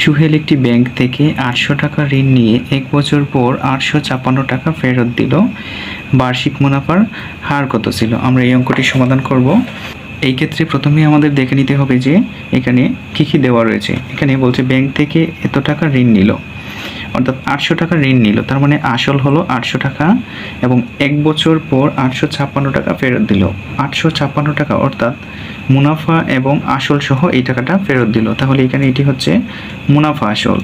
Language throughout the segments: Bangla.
সুহেল একটি ব্যাংক থেকে ৮০০ টাকা ঋণ নিয়ে ১ বছর পর ৮৫৬ টাকা ফেরত দিল। বার্ষিক মুনাফার হার কত ছিল? আমরা এই অঙ্কটি সমাধান করব। এই ক্ষেত্রে প্রথমেই আমাদের দেখে নিতে হবে যে এখানে কী দেওয়া রয়েছে। এখানে বলছে ব্যাংক থেকে এত টাকা ঋণ নিল, অর্থাৎ ৮০০ টাকা ঋণ নিল, তার মানে আসল হলো ৮০০ টাকা এবং ১ বছর পর ৮৫৬ টাকা ফেরত দিল। ৮৫৬ টাকা অর্থাৎ মুনাফা এবং আসল সহ এই টাকাটা ফেরত দিল। তাহলে এখানে এটি হচ্ছে মুনাফা আসল।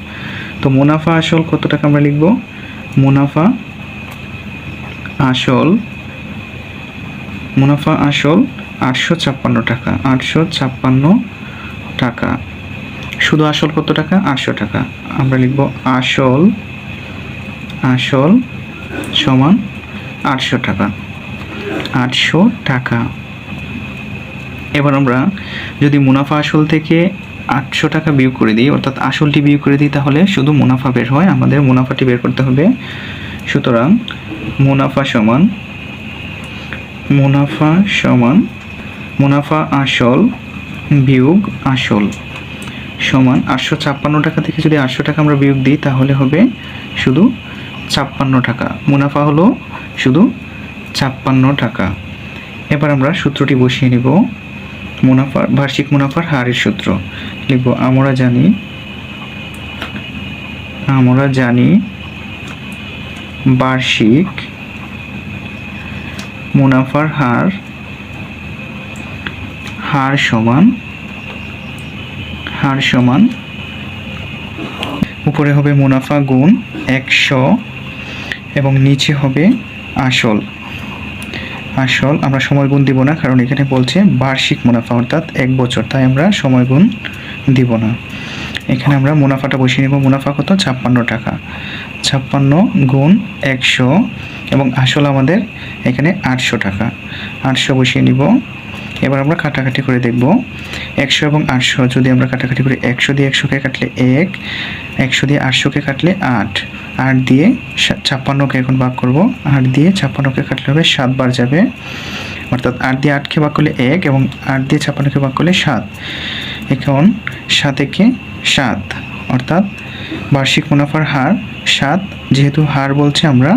তো মুনাফা আসল কত টাকা আমরা লিখব? মুনাফা আসল ৮৫৬ টাকা। ৮৫৬ টাকা। শুধু আসল কত টাকা? ৮০০ টাকা। আমরা লিখব আসল সমান ৮০০ টাকা। ৮০০ টাকা। এবার আমরা যদি মুনাফা আসল থেকে ৮০০ টাকা বিয়োগ করে দিই, অর্থাৎ আসলটি বিয়োগ করে দিই, তাহলে শুধু মুনাফা বের হয়। আমাদের মুনাফাটি বের করতে হবে। সুতরাং মুনাফা আসল বিয়োগ আসল সমান ৮৫৬ টাকা থেকে যদি ৮০০ টাকা আমরা বিয়োগ দিই, তাহলে হবে শুধু ৫৬ টাকা। মুনাফা হলো শুধু ৫৬ টাকা। এবার আমরা সূত্রটি বসিয়ে নেব। বার্ষিক মুনাফার হারের সূত্র লিখব। আমরা জানি বার্ষিক মুনাফার হার সমান উপরে হবে মুনাফা গুণ ১০০ এবং নিচে হবে আসল। আমরা সময় গুণ দিব না, কারণ এখানে বলছে বার্ষিক মুনাফা অর্থাৎ ১ বছর, তাই আমরা সময় গুণ দিব না। এখানে আমরা মুনাফাটা বসিয়ে নেব। মুনাফা কত? ৫৬ টাকা। ৫৬ গুণ ১০০ এবং আসল আমাদের এখানে ৮০০ টাকা। ৮০০ বসিয়ে নিব। এবার আমরা কাটাকাটি করে দেখব। ১০০ এবং ৮০০ যদি আমরা কাটাকাটি করি, ১০০ দিয়ে ১০০কে কাটলে ১, ১০০ দিয়ে ৮০০কে কাটলে ৮, ৮ দিয়ে ৫৬কে এখন ভাগ করব। ৮ দিয়ে ৫৬কে কাটলে হবে ৭ বার যাবে, অর্থাৎ ৮ দিয়ে ৮কে ভাগ করলে ১ এবং ৮ দিয়ে ৫৬কে ভাগ করলে ৭। এখন ৭ একে ৭, অর্থাৎ বার্ষিক মুনাফার হার ৭। যেহেতু হার বলছে আমরা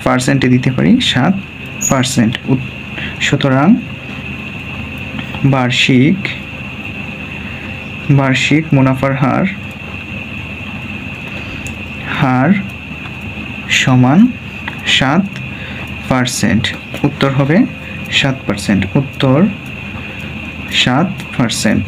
পার্সেন্টে দিতে পারি, ৭%। সুতরাং বার্ষিক মুনাফার হার সমান ৭%। উত্তর হবে ৭%। উত্তর ৭%।